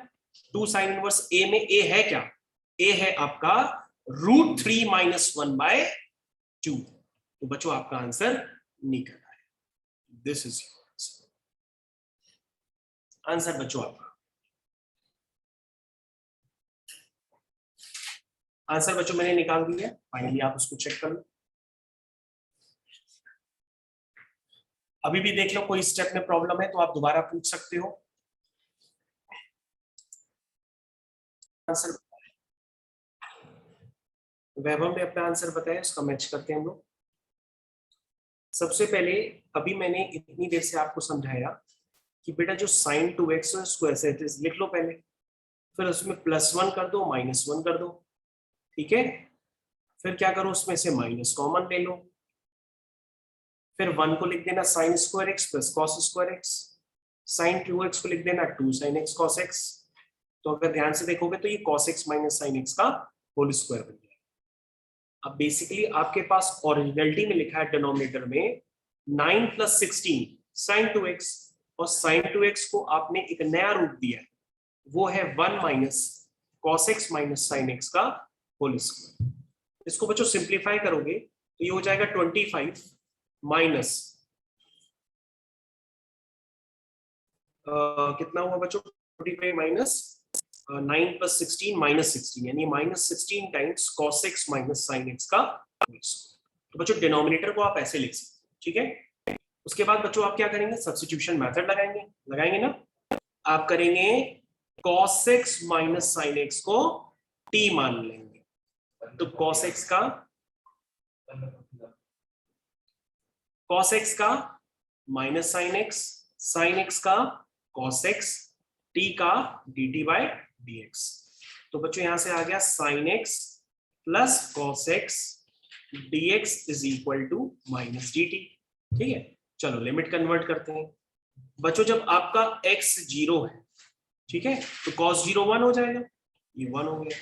2 साइन इनवर्स ए में ए है क्या, ए है आपका √3 माइनस 1/2, तो बच्चों आपका आंसर निकल आया, दिस इज योर आंसर बच्चों। आपका आंसर बच्चों मैंने निकाल दिया, फाइनली आप उसको चेक कर लो। अभी भी देख लो कोई स्टेप में प्रॉब्लम है तो आप दोबारा पूछ सकते हो। आंसर वैभव ने अपना आंसर बताया, उसका मैच करते हैं हम लोग। सबसे पहले अभी मैंने इतनी देर से आपको समझाया कि बेटा जो sin 2x स्क्वायर से लिख लो पहले, फिर उसमें +1 कर दो, -1 कर दो, ठीक है। फिर क्या करो, उसमें से माइनस कॉमन ले लो, फिर 1 को लिख देना sin square x plus cos square x, sin 2x को लिख देना 2 sin x cos x। तो अगर ध्यान से देखोगे तो ये cos x minus sin x का होल स्क्वायर बन गया। अब बेसिकली आपके पास ओरिजिनलिटी में लिखा है डिनोमिनेटर में 9 + 16 sin 2x, और sin 2x को आपने एक नया रूप दिया है, वो है 1 minus cos x minus sin x का होल स्क्वायर। इसको बच्चों सिंप्लीफाई करोगे तो ये हो जाएगा 25 माइनस कितना हुआ बच्चों, 25 माइनस 9 + 16 -16, यानी -16 times cos x minus sin x का होल स्क्वायर। तो बच्चों डिनोमिनेटर को आप ऐसे लिख सकते हैं, ठीक है। उसके बाद बच्चों आप क्या करेंगे, सब्स्टिट्यूशन मेथड लगाएंगे ना। आप करेंगे cos x minus sin x को t मान लेंगे, तो cos x का माइनस sin x का cos x, t का dt/dx। तो बच्चों यहां से आ गया sin x plus cos x dx is equal to minus dt, ठीक है। चलो लिमिट कन्वर्ट करते हैं बच्चों, जब आपका x 0 है, ठीक है, तो cos 0 1 हो जाएगा, ये 1 हो गया।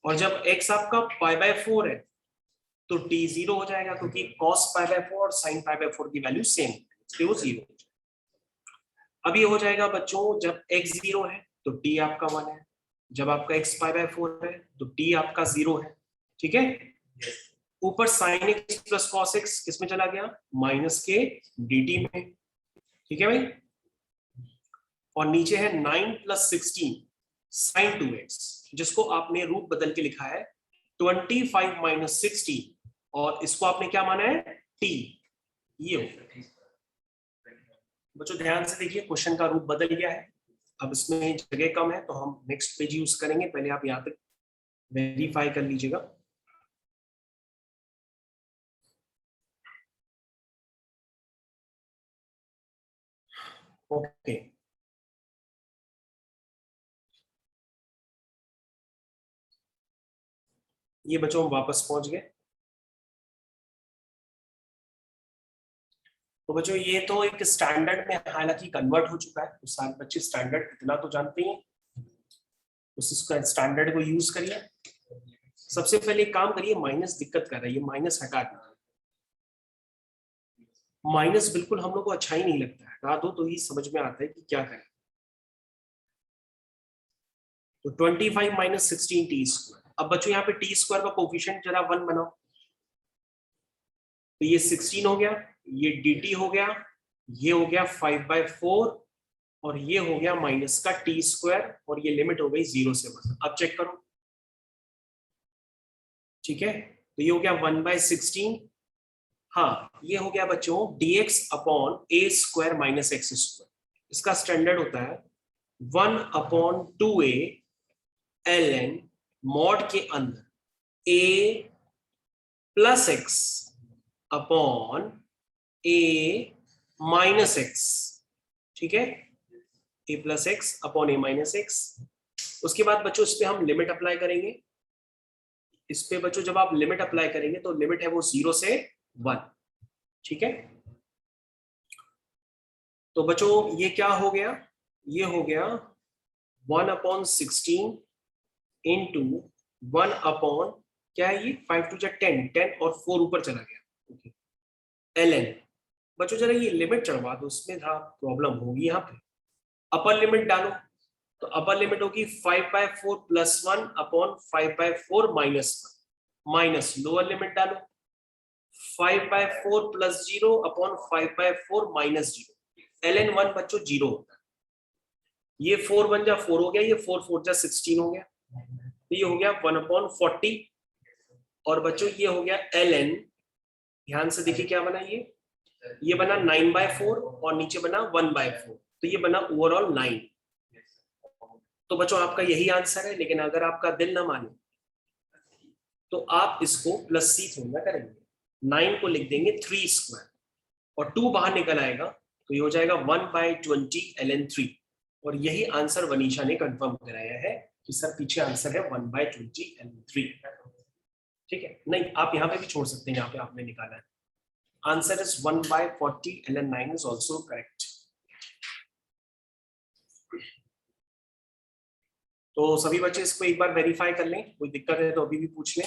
और जब x आपका π/4 है तो t 0 हो जाएगा, क्योंकि cos π/4 और sin π/4 की वैल्यू सेम है, इसलिए वो 0 हो जाएगा। अब ये हो जाएगा बच्चों, जब x 0 है तो t आपका 1 है, जब आपका x π/4 है तो t आपका 0 है, ठीक है। ऊपर sin x plus cos x किसमें चला गया, माइनस के dt में, ठीक है भाई। और नीचे है 9 + 16 sin 2x, जिसको आपने रूप बदल के लिखा है 25 - 60 और इसको आपने क्या माना है t। ये हो बच्चों ध्यान से देखिए, क्वेश्चन का रूप बदल गया है। अब इसमें जगह कम है तो हम नेक्स्ट पेज यूज करेंगे, पहले आप यहाँ तक वेरीफाई कर लीजिएगा। ओके, ये बच्चों हम वापस पहुंच गए। तो बच्चों ये तो एक स्टैंडर्ड में हालांकि कन्वर्ट हो चुका है, तो सारे बच्चे स्टैंडर्ड इतना तो जानते ही हैं, उस स्टैंडर्ड को यूज करिए। सबसे पहले एक काम करिए, माइनस दिक्कत कर रही है, माइनस हटा दीजिए। माइनस बिल्कुल हम लोग को अच्छा ही नहीं लगता है, हटा दो तो ही समझ में आता है कि क्या करें। तो 25 - 16 t²। अब बच्चों यहाँ पे t² का कोफिशिएंट जरा 1 बनाओ, तो ये 16 हो गया, ये dt हो गया, ये हो गया 5/4 और ये हो गया माइनस का t² और ये लिमिट हो गई 0 से 1। अब चेक करो, ठीक है, तो ये हो गया 1/16। हाँ, ये हो गया बच्चों dx/a² - x²। इसका स्टैंडर्ड होता है 1/2a ln मॉड के अंदर a + x upon a - x, ठीक है, a + x upon a - x। उसके बाद बच्चों इस पे हम लिमिट अप्लाई करेंगे। इस पे बच्चों जब आप लिमिट अप्लाई करेंगे तो लिमिट है वो 0 से 1, ठीक है। तो बच्चों ये क्या हो गया, ये हो गया 1/16 इंटू 1/ क्या है ये 5 × 2 = 10, 10 और 4 ऊपर चला गया, ओके। ln बच्चों जरा ये लिमिट चढ़वा दो, उसमें था प्रॉब्लम होगी यहाँ पे। अपर लिमिट डालो, तो अपर लिमिट होगी 5/4 + 1 अपॉन 5/4 - 1 माइनस लोअर लिमिट डालो 5/4 + 0 अपॉन 5/4 - 0। ln 1 बच्चों 0 होता है। ये 4 × 1 = 4 हो गया, ये 4 × 4 = 16 हो गया, तो ये हो गया 1/40। और बच्चों ये हो गया ln, ध्यान से देखिए क्या बना, ये बना 9/4 और नीचे बना 1/4, तो ये बना ओवरऑल 9। तो बच्चों आपका यही आंसर है, लेकिन अगर आपका दिल ना माने तो आप इसको +c थोड़ा ना करेंगे, 9 को लिख देंगे 3² और 2 बाहर निकल आएगा, तो ये हो जाएगा 1/20 ln 3। और यही आंसर वनीशा ने कंफर्म कराया है कि सर पीछे आंसर है 1/20 ln 3, ठीक है। नहीं, आप यहाँ पे भी छोड़ सकते हैं, यहाँ पे आपने निकाला है। Answer is 1/40 ln 9 is also correct. तो सभी बच्चे इसको एक बार वेरीफाई कर लें, कोई दिक्कत है तो अभी भी पूछ लें।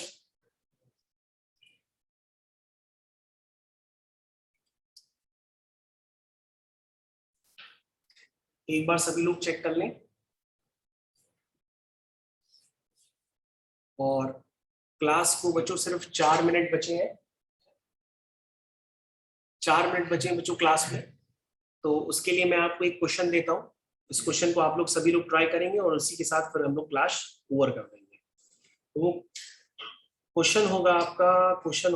एक बार सभी लोग चेक कर लें। और क्लास को बच्चों सिर्फ 4 मिनट बचे हैं, 4 मिनट बचे हैं बच्चों क्लास में। तो उसके लिए मैं आपको एक क्वेश्चन देता हूँ, इस क्वेश्चन को आप लोग सभी लोग ट्राई करेंगे और उसी के साथ फिर हम लोग क्लास ओवर कर देंगे। तो क्वेश्चन होगा क्वेश्चन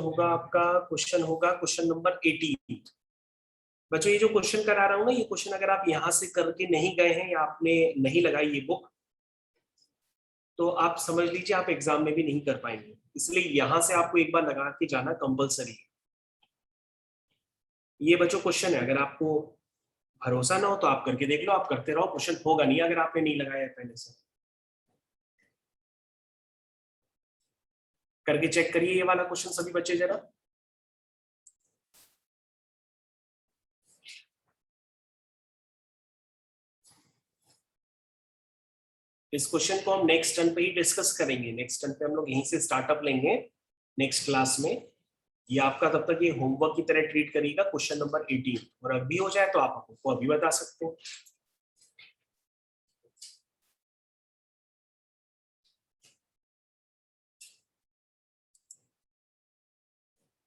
नंबर 18। बच्चों ये जो क्वेश्चन करा रहा हूँ ना, ये क्वेश्चन अगर आप यहाँ से करके नहीं गए हैं या आपने नहीं लगाई ये बुक, तो आप समझ लीजिए आप एग्जाम में भी नहीं कर पाएंगे, इसलिए यहाँ से आपको एक बार लगा के जाना कंपलसरी है। ये बच्चों क्वेश्चन है, अगर आपको भरोसा ना हो तो आप करके देख लो, आप करते रहो, क्वेश्चन होगा नहीं अगर आपने नहीं लगाया है पहले से। करके चेक करिए ये वाला क्वेश्चन सभी बच्चे जरा। इस क्वेश्चन को हम नेक्स्ट टर्न पे ही डिस्कस करेंगे, नेक्स्ट टर्न पे हम लोग यहीं से स्टार्टअप लेंगे नेक्स्ट क्लास में। ये आपका तब तक ये होमवर्क की तरह ट्रीट करिएगा क्वेश्चन नंबर 18, और अभी हो जाए तो आप आपको अभी बता सकते हैं।